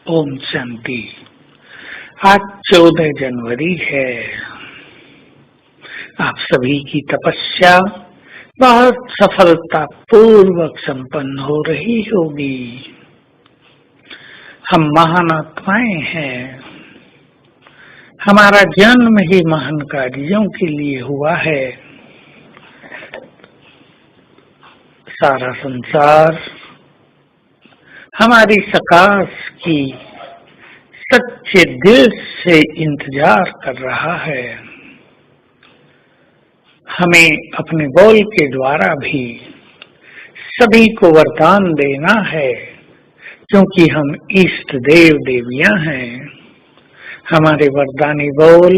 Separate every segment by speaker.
Speaker 1: ओम शांति। आज 14 जनवरी है। आप सभी की तपस्या बहुत सफलता पूर्वक संपन्न हो रही होगी। हम महान आत्माएं हैं। हमारा जन्म ही महान कार्यों के लिए हुआ है। सारा संसार हमारी सकाश की सच्चे दिल से इंतजार कर रहा है। हमें अपने बोल के द्वारा भी सभी को वरदान देना है, क्योंकि हम इष्ट देव देवियां हैं। हमारे वरदानी बोल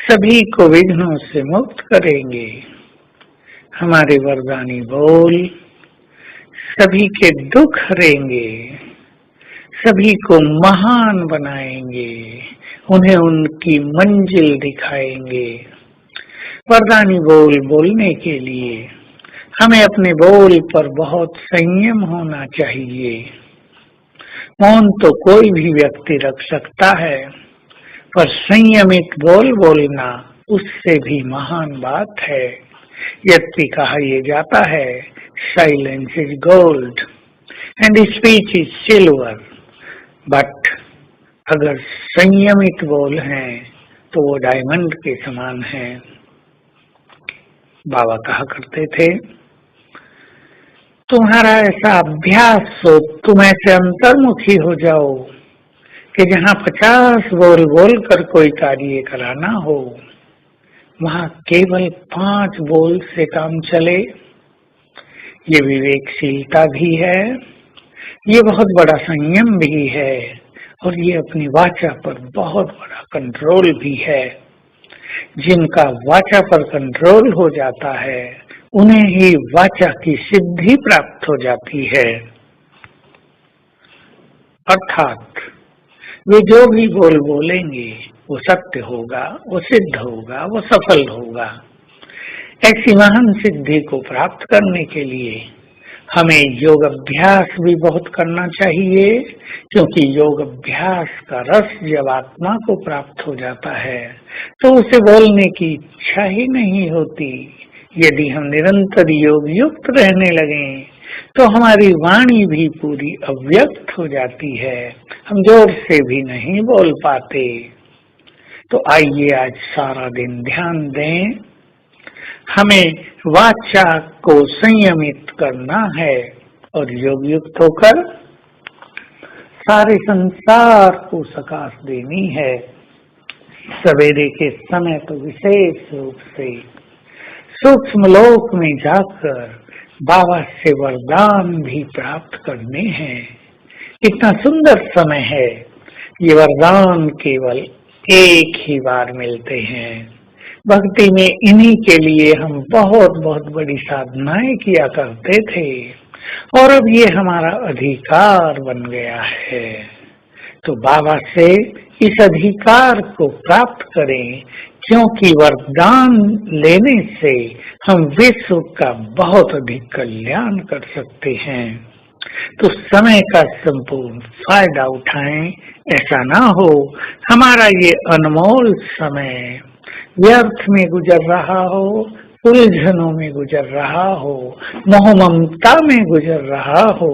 Speaker 1: सभी को विघ्नों से मुक्त करेंगे। हमारे वरदानी बोल सभी के दुख हरेंगे, सभी को महान बनाएंगे, उन्हें उनकी मंजिल दिखाएंगे। वरदानी बोल बोलने के लिए हमें अपने बोल पर बहुत संयम होना चाहिए। मौन तो कोई भी व्यक्ति रख सकता है, पर संयमित बोल बोलना उससे भी महान बात है। यद्यपि कहा यह जाता है, silence is gold and speech is silver, but अगर संयमित बोल हैं तो वो डायमंड के समान है। बाबा कहा करते थे, तुम्हारा ऐसा अभ्यास हो, तुम ऐसे अंतर्मुखी हो जाओ कि जहाँ 50 बोल बोल कर कोई कार्य कराना हो, वहाँ केवल 5 बोल से काम चले। ये विवेकशीलता भी है, ये बहुत बड़ा संयम भी है, और ये अपनी वाचा पर बहुत बड़ा कंट्रोल भी है। जिनका वाचा पर कंट्रोल हो जाता है, उन्हें ही वाचा की सिद्धि प्राप्त हो जाती है। अर्थात वे जो भी बोल बोलेंगे वो सत्य होगा, वो सिद्ध होगा, वो सफल होगा। ऐसी महान सिद्धि को प्राप्त करने के लिए हमें योग अभ्यास भी बहुत करना चाहिए, क्योंकि योग अभ्यास का रस जब आत्मा को प्राप्त हो जाता है तो उसे बोलने की इच्छा ही नहीं होती। यदि हम निरंतर योग युक्त रहने लगें तो हमारी वाणी भी पूरी अव्यक्त हो जाती है, हम जोर से भी नहीं बोल पाते। तो आइए आज सारा दिन ध्यान दें। हमें वाचा को संयमित करना है और योग युक्त होकर सारे संसार को सकाश देनी है। सवेरे के समय तो विशेष रूप से सूक्ष्म लोक में जाकर बाबा से वरदान भी प्राप्त करने हैं। कितना सुंदर समय है। ये वरदान केवल एक ही बार मिलते हैं। भक्ति में इन्हीं के लिए हम बहुत बहुत बड़ी साधनाएं किया करते थे, और अब ये हमारा अधिकार बन गया है। तो बाबा से इस अधिकार को प्राप्त करें, क्योंकि वरदान लेने से हम विश्व का बहुत अधिक कल्याण कर सकते हैं। तो समय का संपूर्ण फायदा उठाएं। ऐसा ना हो हमारा ये अनमोल समय व्यर्थ में गुजर रहा हो, उलझनों में गुजर रहा हो, मोह ममता में गुजर रहा हो।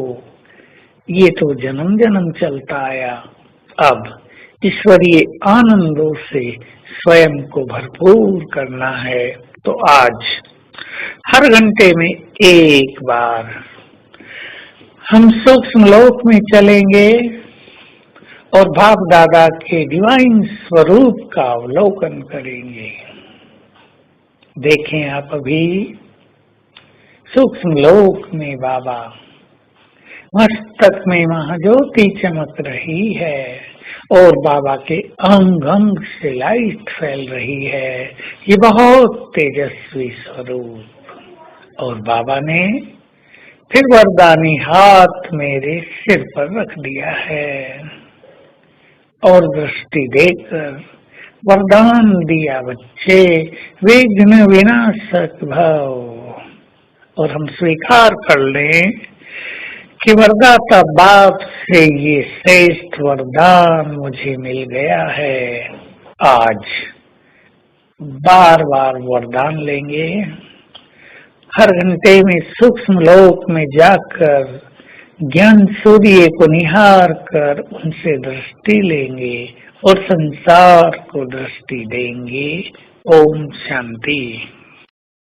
Speaker 1: ये तो जन्म जन्म चलता आया। अब ईश्वरीय आनंदों से स्वयं को भरपूर करना है। तो आज हर घंटे में एक बार हम सूक्ष्म लोक में चलेंगे और बाप दादा के डिवाइन स्वरूप का अवलोकन करेंगे। देखें आप अभी सूक्ष्म लोक में बाबा मस्तक में महाज्योति चमक रही है, और बाबा के अंग अंग से लाइट फैल रही है। ये बहुत तेजस्वी स्वरूप। और बाबा ने फिर वरदानी हाथ मेरे सिर पर रख दिया है और दृष्टि देकर वरदान दिया, बच्चे विघ्न विनाशक भव। और हम स्वीकार कर लें कि वरदाता बाप से ये श्रेष्ठ वरदान मुझे मिल गया है। आज बार बार वरदान लेंगे, हर घंटे में सूक्ष्म लोक में जाकर ज्ञान सूर्य को निहार कर उनसे दृष्टि लेंगे और संसार को दृष्टि देंगे। ओम शांति।